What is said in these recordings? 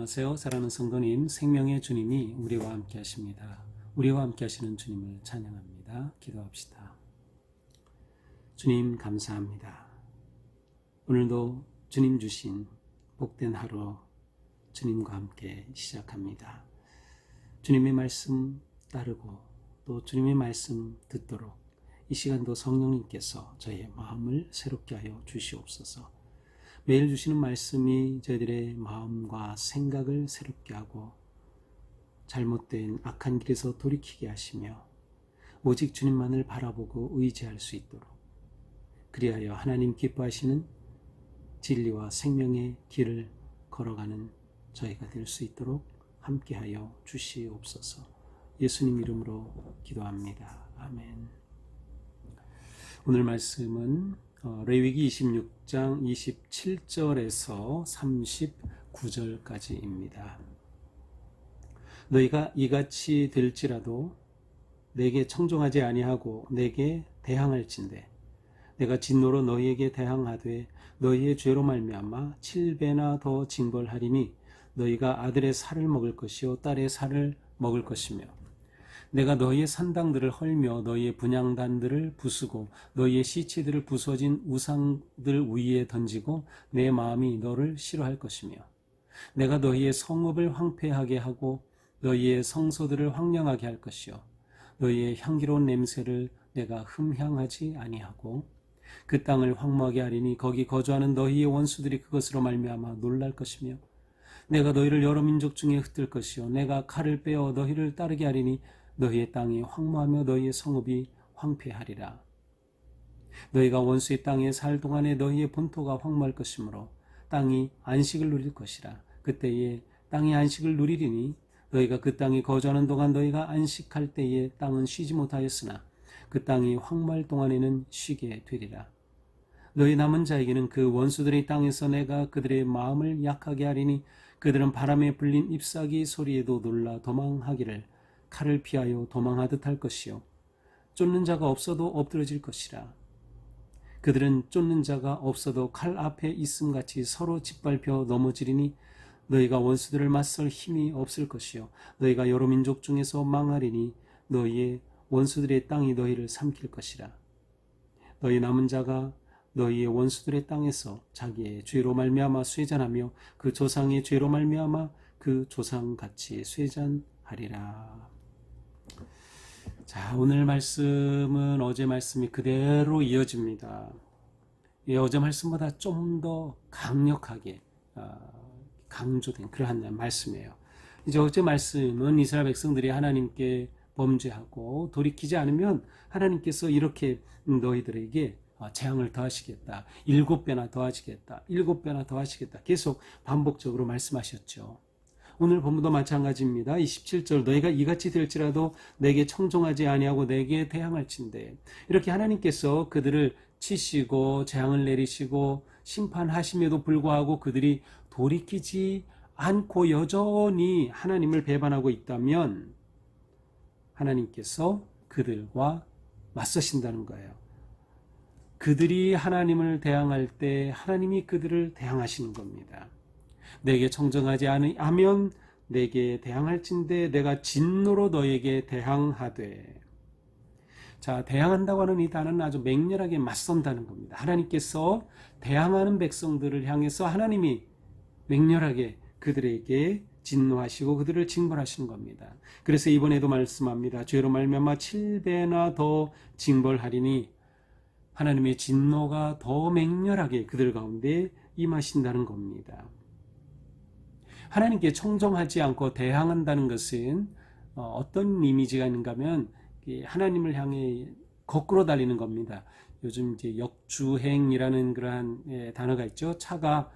안녕하세요. 사랑하는 성도님, 생명의 주님이 우리와 함께 하십니다. 우리와 함께 하시는 주님을 찬양합니다. 기도합시다. 주님 감사합니다. 오늘도 주님 주신 복된 하루 주님과 함께 시작합니다. 주님의 말씀 따르고 또 주님의 말씀 듣도록 이 시간도 성령님께서 저희의 마음을 새롭게 하여 주시옵소서. 매일 주시는 말씀이 저희들의 마음과 생각을 새롭게 하고 잘못된 악한 길에서 돌이키게 하시며 오직 주님만을 바라보고 의지할 수 있도록, 그리하여 하나님 기뻐하시는 진리와 생명의 길을 걸어가는 저희가 될 수 있도록 함께하여 주시옵소서. 예수님 이름으로 기도합니다. 아멘. 오늘 말씀은 레위기 26장 27절에서 39절까지입니다. 너희가 이같이 될지라도 내게 청종하지 아니하고 내게 대항할진대 내가 진노로 너희에게 대항하되 너희의 죄로 말미암아 7배나 더 징벌하리니 너희가 아들의 살을 먹을 것이요 딸의 살을 먹을 것이며 내가 너희의 산당들을 헐며 너희의 분향단들을 부수고 너희의 시체들을 부서진 우상들 위에 던지고 내 마음이 너를 싫어할 것이며 내가 너희의 성읍을 황폐하게 하고 너희의 성소들을 황량하게 할 것이요 너희의 향기로운 냄새를 내가 흠향하지 아니하고 그 땅을 황무하게 하리니 거기 거주하는 너희의 원수들이 그것으로 말미암아 놀랄 것이며 내가 너희를 여러 민족 중에 흩을 것이요 내가 칼을 빼어 너희를 따르게 하리니 너희의 땅이 황무하며 너희의 성읍이 황폐하리라. 너희가 원수의 땅에 살 동안에 너희의 본토가 황무할 것이므로 땅이 안식을 누릴 것이라. 그때에 땅이 안식을 누리리니 너희가 그 땅에 거주하는 동안 너희가 안식할 때에 땅은 쉬지 못하였으나 그 땅이 황무할 동안에는 쉬게 되리라. 너희 남은 자에게는 그 원수들의 땅에서 내가 그들의 마음을 약하게 하리니 그들은 바람에 불린 잎사귀 소리에도 놀라 도망하기를 칼을 피하여 도망하듯 할 것이요 쫓는 자가 없어도 엎드러질 것이라. 그들은 쫓는 자가 없어도 칼 앞에 있음같이 서로 짓밟혀 넘어지리니 너희가 원수들을 맞설 힘이 없을 것이요 너희가 여러 민족 중에서 망하리니 너희의 원수들의 땅이 너희를 삼킬 것이라. 너희 남은 자가 너희의 원수들의 땅에서 자기의 죄로 말미암아 쇠잔하며 그 조상의 죄로 말미암아 그 조상같이 쇠잔하리라. 자, 오늘 말씀은 어제 말씀이 그대로 이어집니다. 어제 말씀보다 좀 더 강력하게 강조된 그러한 말씀이에요. 이제 어제 말씀은 이스라엘 백성들이 하나님께 범죄하고 돌이키지 않으면 하나님께서 이렇게 너희들에게 재앙을 더하시겠다. 7배나 더하시겠다. 7배나 더하시겠다. 계속 반복적으로 말씀하셨죠. 오늘 본문도 마찬가지입니다. 27절 너희가 이같이 될지라도 내게 청종하지 아니하고 내게 대항할진대. 이렇게 하나님께서 그들을 치시고 재앙을 내리시고 심판하심에도 불구하고 그들이 돌이키지 않고 여전히 하나님을 배반하고 있다면 하나님께서 그들과 맞서신다는 거예요. 그들이 하나님을 대항할 때 하나님이 그들을 대항하시는 겁니다. 내게 청정하지 않으면 내게 대항할진대 내가 진노로 너에게 대항하되. 자, 대항한다고 하는 이 단어는 아주 맹렬하게 맞선다는 겁니다. 하나님께서 대항하는 백성들을 향해서 하나님이 맹렬하게 그들에게 진노하시고 그들을 징벌하시는 겁니다. 그래서 이번에도 말씀합니다. 죄로 말미암아 7배나 더 징벌하리니 하나님의 진노가 더 맹렬하게 그들 가운데 임하신다는 겁니다. 하나님께 청정하지 않고 대항한다는 것은 어떤 이미지가 있는가 하면 하나님을 향해 거꾸로 달리는 겁니다. 요즘 이제 역주행이라는 그러한 단어가 있죠. 차가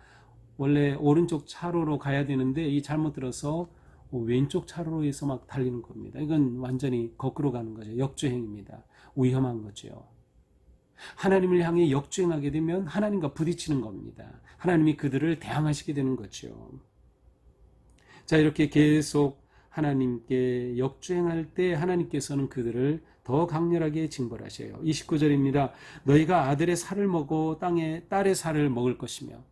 원래 오른쪽 차로로 가야 되는데 이 잘못 들어서 왼쪽 차로에서 막 달리는 겁니다. 이건 완전히 거꾸로 가는 거죠. 역주행입니다. 위험한 거죠. 하나님을 향해 역주행하게 되면 하나님과 부딪히는 겁니다. 하나님이 그들을 대항하시게 되는 거죠. 자, 이렇게 계속 하나님께 역주행할 때 하나님께서는 그들을 더 강렬하게 징벌하셔요. 29절입니다. 너희가 아들의 살을 먹고 땅에 딸의 살을 먹을 것이며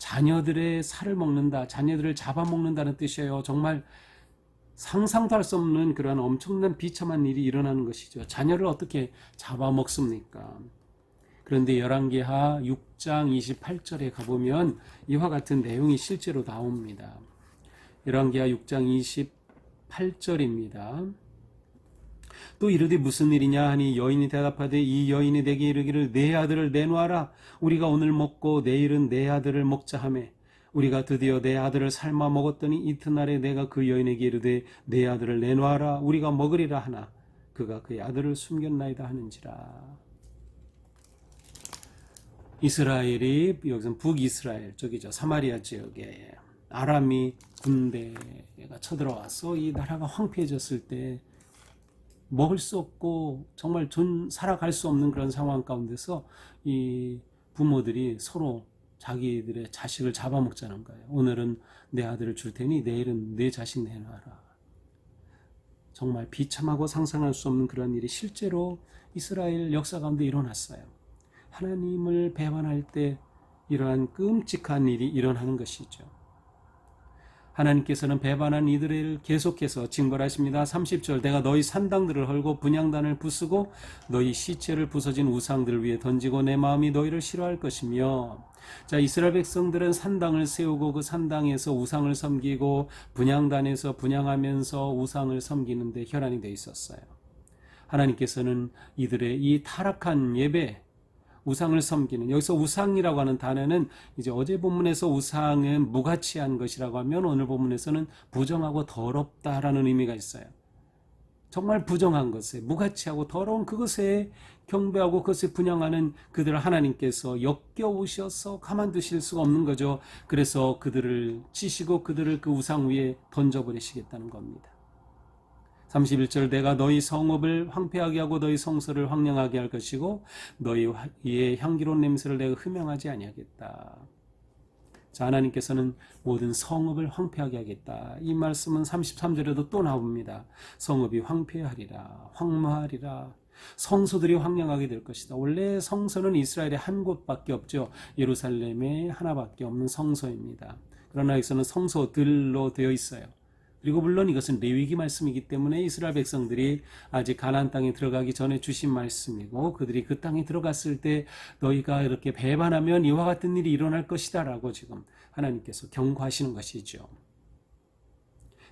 자녀들의 살을 먹는다, 자녀들을 잡아먹는다는 뜻이에요. 정말 상상도 할 수 없는 그러한 엄청난 비참한 일이 일어나는 것이죠. 자녀를 어떻게 잡아먹습니까? 그런데 열왕기하 6장 28절에 가보면 이와 같은 내용이 실제로 나옵니다. 열왕기하 6장 28절입니다. 또 이르되 무슨 일이냐 하니 여인이 대답하되 이 여인이 내게 이르기를 내 아들을 내놓아라. 우리가 오늘 먹고 내일은 내 아들을 먹자 하매 우리가 드디어 내 아들을 삶아 먹었더니 이튿날에 내가 그 여인에게 이르되 내 아들을 내놓아라. 우리가 먹으리라 하나 그가 그의 아들을 숨겼나이다 하는지라. 이스라엘이 여기서 북이스라엘 쪽이죠. 사마리아 지역에 아람이 군대가 쳐들어와서 이 나라가 황폐해졌을 때 먹을 수 없고 정말 살아갈 수 없는 그런 상황 가운데서 이 부모들이 서로 자기들의 자식을 잡아먹자는 거예요. 오늘은 내 아들을 줄 테니 내일은 내 자식 내놔라. 정말 비참하고 상상할 수 없는 그런 일이 실제로 이스라엘 역사 가운데 일어났어요. 하나님을 배반할 때 이러한 끔찍한 일이 일어나는 것이죠. 하나님께서는 배반한 이들을 계속해서 징벌하십니다. 30절 내가 너희 산당들을 헐고 분향단을 부수고 너희 시체를 부서진 우상들 위에 던지고 내 마음이 너희를 싫어할 것이며. 자, 이스라엘 백성들은 산당을 세우고 그 산당에서 우상을 섬기고 분향단에서 분향하면서 우상을 섬기는데 혈안이 되어 있었어요. 하나님께서는 이들의 이 타락한 예배, 우상을 섬기는, 여기서 우상이라고 하는 단어는 이제 어제 본문에서 우상은 무가치한 것이라고 하면 오늘 본문에서는 부정하고 더럽다라는 의미가 있어요. 정말 부정한 것에, 무가치하고 더러운 그것에 경배하고 그것에 분향하는 그들을 하나님께서 역겨우셔서 가만두실 수가 없는 거죠. 그래서 그들을 치시고 그들을 그 우상 위에 던져버리시겠다는 겁니다. 31절 내가 너희 성읍을 황폐하게 하고 너희 성소를 황량하게 할 것이고 너희의 향기로운 냄새를 내가 흠양하지 아니하겠다. 자, 하나님께서는 모든 성읍을 황폐하게 하겠다. 이 말씀은 33절에도 또 나옵니다. 성읍이 황폐하리라, 황무하리라. 성소들이 황량하게 될 것이다. 원래 성소는 이스라엘에 한 곳밖에 없죠. 예루살렘에 하나밖에 없는 성소입니다. 그러나 여기서는 성소들로 되어 있어요. 그리고 물론 이것은 레위기 말씀이기 때문에 이스라엘 백성들이 아직 가나안 땅에 들어가기 전에 주신 말씀이고 그들이 그 땅에 들어갔을 때 너희가 이렇게 배반하면 이와 같은 일이 일어날 것이다 라고 지금 하나님께서 경고하시는 것이죠.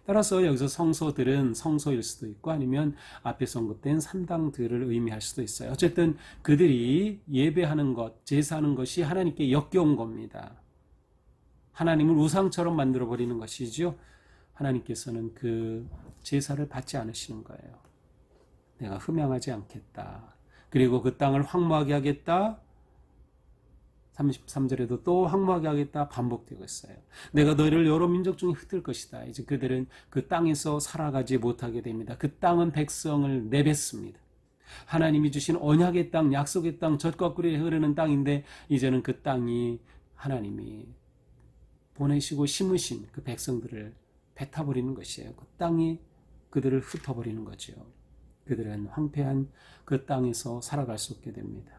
따라서 여기서 성소들은 성소일 수도 있고 아니면 앞에 언급된 산당들을 의미할 수도 있어요. 어쨌든 그들이 예배하는 것, 제사하는 것이 하나님께 역겨운 겁니다. 하나님을 우상처럼 만들어버리는 것이죠. 하나님께서는 그 제사를 받지 않으시는 거예요. 내가 흠양하지 않겠다. 그리고 그 땅을 황무하게 하겠다. 33절에도 또 황무하게 하겠다 반복되고 있어요. 내가 너희를 여러 민족 중에 흩을 것이다. 이제 그들은 그 땅에서 살아가지 못하게 됩니다. 그 땅은 백성을 내뱉습니다. 하나님이 주신 언약의 땅, 약속의 땅, 젖과 꿀이 흐르는 땅인데 이제는 그 땅이 하나님이 보내시고 심으신 그 백성들을 뱉어버리는 것이에요. 그 땅이 그들을 흩어버리는 거죠. 그들은 황폐한 그 땅에서 살아갈 수 없게 됩니다.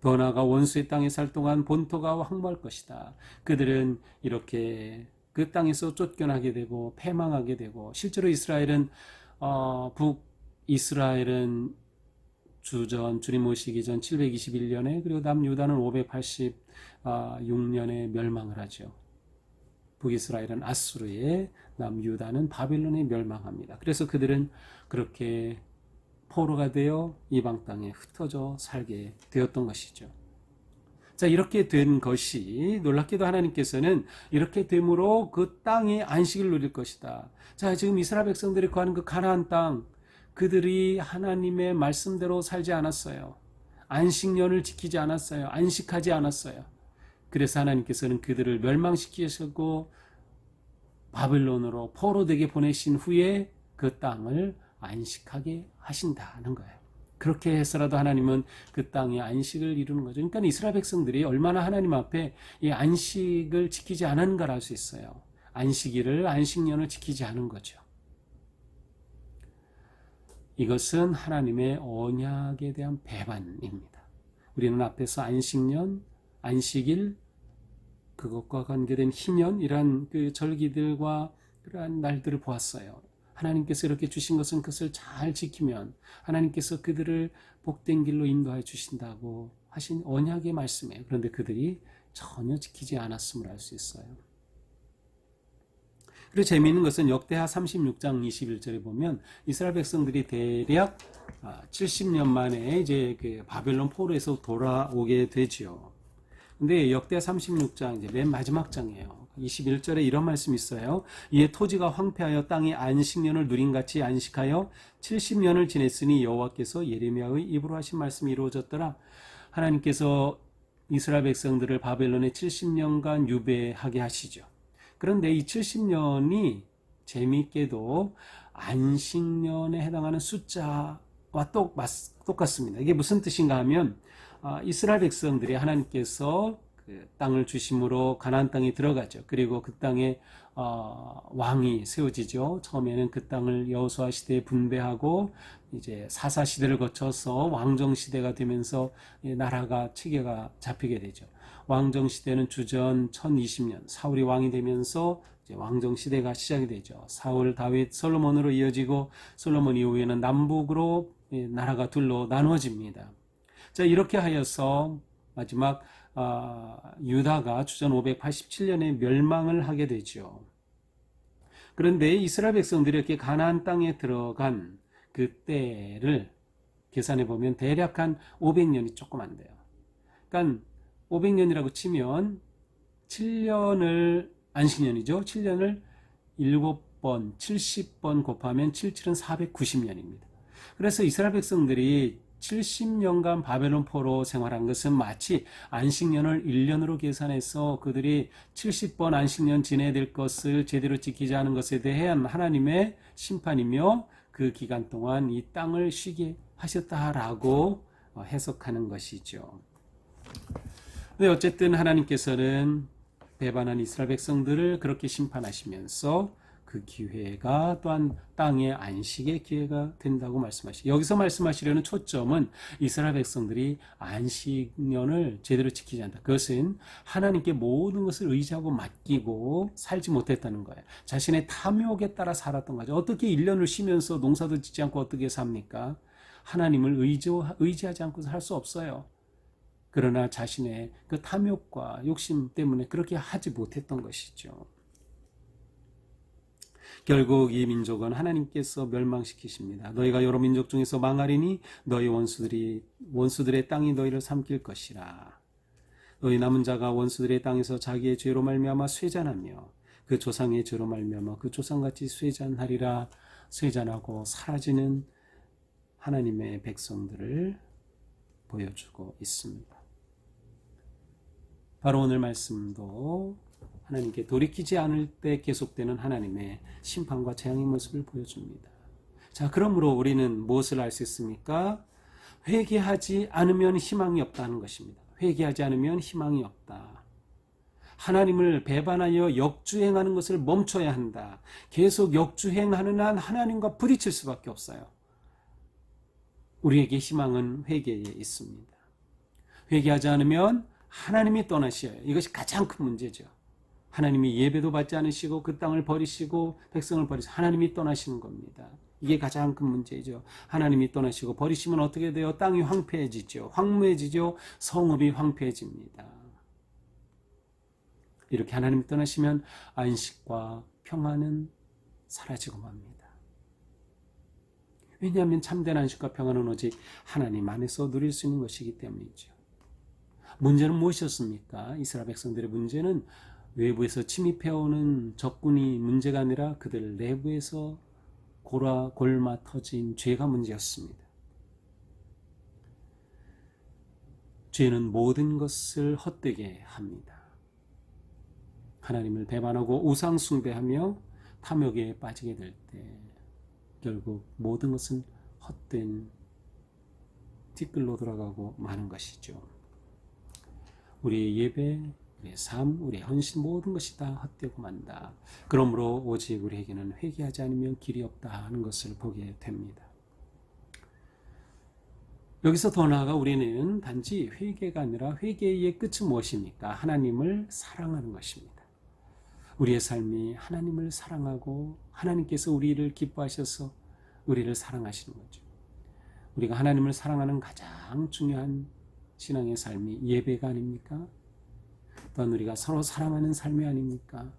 더 나아가 원수의 땅에 살 동안 본토가 황무할 것이다. 그들은 이렇게 그 땅에서 쫓겨나게 되고 패망하게 되고 실제로 이스라엘은 북이스라엘은 주전 주님 오시기 전 721년에 그리고 남유다는 586년에 멸망을 하죠. 북이스라엘은 아수르에, 남유다는 바벨론에 멸망합니다. 그래서 그들은 그렇게 포로가 되어 이방 땅에 흩어져 살게 되었던 것이죠. 자, 이렇게 된 것이 놀랍게도 하나님께서는 이렇게 됨으로 그 땅에 안식을 누릴 것이다. 자, 지금 이스라엘 백성들이 구하는 그 가나안 땅, 그들이 하나님의 말씀대로 살지 않았어요. 안식년을 지키지 않았어요. 안식하지 않았어요. 그래서 하나님께서는 그들을 멸망시키시고 바벨론으로 포로되게 보내신 후에 그 땅을 안식하게 하신다는 거예요. 그렇게 해서라도 하나님은 그 땅에 안식을 이루는 거죠. 그러니까 이스라엘 백성들이 얼마나 하나님 앞에 이 안식을 지키지 않은가를 알 수 있어요. 안식일을, 안식년을 지키지 않은 거죠. 이것은 하나님의 언약에 대한 배반입니다. 우리는 앞에서 안식년, 안식일, 그것과 관계된 희년이란 그 절기들과 그러한 날들을 보았어요. 하나님께서 이렇게 주신 것은 그것을 잘 지키면 하나님께서 그들을 복된 길로 인도해 주신다고 하신 언약의 말씀이에요. 그런데 그들이 전혀 지키지 않았음을 알 수 있어요. 그리고 재미있는 것은 역대하 36장 21절에 보면 이스라엘 백성들이 대략 70년 만에 이제 그 바벨론 포로에서 돌아오게 되지요. 근데 역대 36장 이제 맨 마지막 장이에요. 21절에 이런 말씀이 있어요. 이에 토지가 황폐하여 땅이 안식년을 누린같이 안식하여 70년을 지냈으니 여호와께서 예레미야의 입으로 하신 말씀이 이루어졌더라. 하나님께서 이스라엘 백성들을 바벨론에 70년간 유배하게 하시죠. 그런데 이 70년이 재미있게도 안식년에 해당하는 숫자와 똑같습니다. 이게 무슨 뜻인가 하면 이스라엘 백성들이 하나님께서 그 땅을 주심으로 가나안 땅에 들어가죠. 그리고 그 땅에 왕이 세워지죠. 처음에는 그 땅을 여호수아 시대에 분배하고 이제 사사 시대를 거쳐서 왕정 시대가 되면서 나라가 체계가 잡히게 되죠. 왕정 시대는 주전 1020년 사울이 왕이 되면서 이제 왕정 시대가 시작이 되죠. 사울, 다윗, 솔로몬으로 이어지고 솔로몬 이후에는 남북으로 나라가 둘로 나누어집니다. 자, 이렇게 하여서 마지막 유다가 주전 587년에 멸망을 하게 되죠. 그런데 이스라엘 백성들이 이렇게 가나안 땅에 들어간 그 때를 계산해 보면 대략 한 500년이 조금 안 돼요. 그러니까 500년이라고 치면 7년을 안식년이죠. 7년을 7번, 70번 곱하면 77은 490년입니다. 그래서 이스라엘 백성들이 70년간 바벨론 포로 생활한 것은 마치 안식년을 1년으로 계산해서 그들이 70번 안식년 지내야 될 것을 제대로 지키지 않은 것에 대한 하나님의 심판이며 그 기간 동안 이 땅을 쉬게 하셨다라고 해석하는 것이죠. 근데 어쨌든 하나님께서는 배반한 이스라엘 백성들을 그렇게 심판하시면서 그 기회가 또한 땅의 안식의 기회가 된다고 말씀하시죠. 여기서 말씀하시려는 초점은 이스라엘 백성들이 안식년을 제대로 지키지 않는다. 그것은 하나님께 모든 것을 의지하고 맡기고 살지 못했다는 거예요. 자신의 탐욕에 따라 살았던 거죠. 어떻게 1년을 쉬면서 농사도 짓지 않고 어떻게 삽니까? 하나님을 의지하지 않고 살 수 없어요. 그러나 자신의 그 탐욕과 욕심 때문에 그렇게 하지 못했던 것이죠. 결국 이 민족은 하나님께서 멸망시키십니다. 너희가 여러 민족 중에서 망하리니 너희 원수들의 땅이 너희를 삼킬 것이라. 너희 남은 자가 원수들의 땅에서 자기의 죄로 말미암아 쇠잔하며 그 조상의 죄로 말미암아 그 조상같이 쇠잔하리라. 쇠잔하고 사라지는 하나님의 백성들을 보여주고 있습니다. 바로 오늘 말씀도 하나님께 돌이키지 않을 때 계속되는 하나님의 심판과 재앙의 모습을 보여줍니다. 자, 그러므로 우리는 무엇을 알 수 있습니까? 회개하지 않으면 희망이 없다는 것입니다. 회개하지 않으면 희망이 없다. 하나님을 배반하여 역주행하는 것을 멈춰야 한다. 계속 역주행하는 한 하나님과 부딪힐 수밖에 없어요. 우리에게 희망은 회개에 있습니다. 회개하지 않으면 하나님이 떠나셔요. 이것이 가장 큰 문제죠. 하나님이 예배도 받지 않으시고 그 땅을 버리시고 백성을 버리시고 하나님이 떠나시는 겁니다. 이게 가장 큰 문제죠. 하나님이 떠나시고 버리시면 어떻게 돼요? 땅이 황폐해지죠. 황무해지죠. 성읍이 황폐해집니다. 이렇게 하나님이 떠나시면 안식과 평안은 사라지고 맙니다. 왜냐하면 참된 안식과 평안은 오직 하나님 안에서 누릴 수 있는 것이기 때문이죠. 문제는 무엇이었습니까? 이스라엘 백성들의 문제는 외부에서 침입해오는 적군이 문제가 아니라 그들 내부에서 골마 터진 죄가 문제였습니다. 죄는 모든 것을 헛되게 합니다. 하나님을 배반하고 우상 숭배하며 탐욕에 빠지게 될 때 결국 모든 것은 헛된 뒷글로 돌아가고 마는 것이죠. 우리의 예배, 우리의 삶, 우리의 헌신 모든 것이 다 헛되고 만다. 그러므로 오직 우리에게는 회개하지 않으면 길이 없다 하는 것을 보게 됩니다. 여기서 더 나아가 우리는 단지 회개가 아니라 회개의 끝은 무엇입니까? 하나님을 사랑하는 것입니다. 우리의 삶이 하나님을 사랑하고 하나님께서 우리를 기뻐하셔서 우리를 사랑하시는 거죠. 우리가 하나님을 사랑하는 가장 중요한 신앙의 삶이 예배가 아닙니까? 또한 우리가 서로 사랑하는 삶이 아닙니까?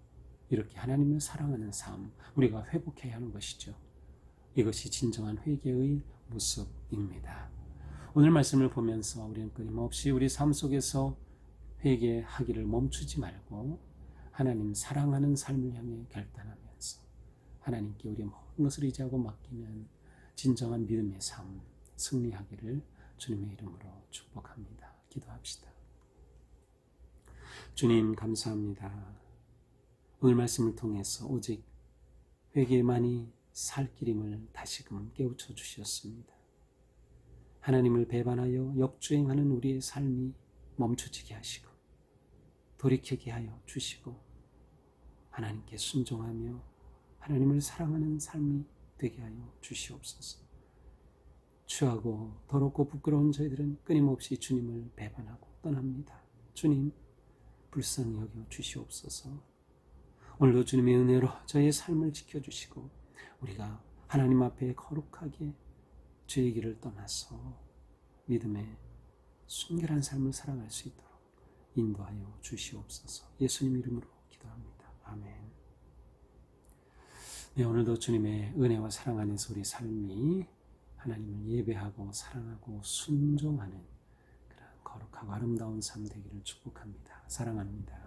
이렇게 하나님을 사랑하는 삶, 우리가 회복해야 하는 것이죠. 이것이 진정한 회개의 모습입니다. 오늘 말씀을 보면서 우리는 끊임없이 우리 삶 속에서 회개하기를 멈추지 말고 하나님 사랑하는 삶을 향해 결단하면서 하나님께 우리의 모든 것을 의지하고 맡기는 진정한 믿음의 삶 승리하기를 주님의 이름으로 축복합니다. 기도합시다. 주님 감사합니다. 오늘 말씀을 통해서 오직 회개만이 살 길임을 다시금 깨우쳐 주셨습니다. 하나님을 배반하여 역주행하는 우리의 삶이 멈춰지게 하시고 돌이키게 하여 주시고 하나님께 순종하며 하나님을 사랑하는 삶이 되게 하여 주시옵소서. 추하고 더럽고 부끄러운 저희들은 끊임없이 주님을 배반하고 떠납니다. 주님 불쌍히 여겨 주시옵소서. 오늘도 주님의 은혜로 저희의 삶을 지켜주시고 우리가 하나님 앞에 거룩하게 죄의 길을 떠나서 믿음의 순결한 삶을 살아갈 수 있도록 인도하여 주시옵소서. 예수님 이름으로 기도합니다. 아멘. 네, 오늘도 주님의 은혜와 사랑 안에서 우리 삶이 하나님을 예배하고 사랑하고 순종하는 그런 거룩하고 아름다운 삶 되기를 축복합니다. 사랑합니다.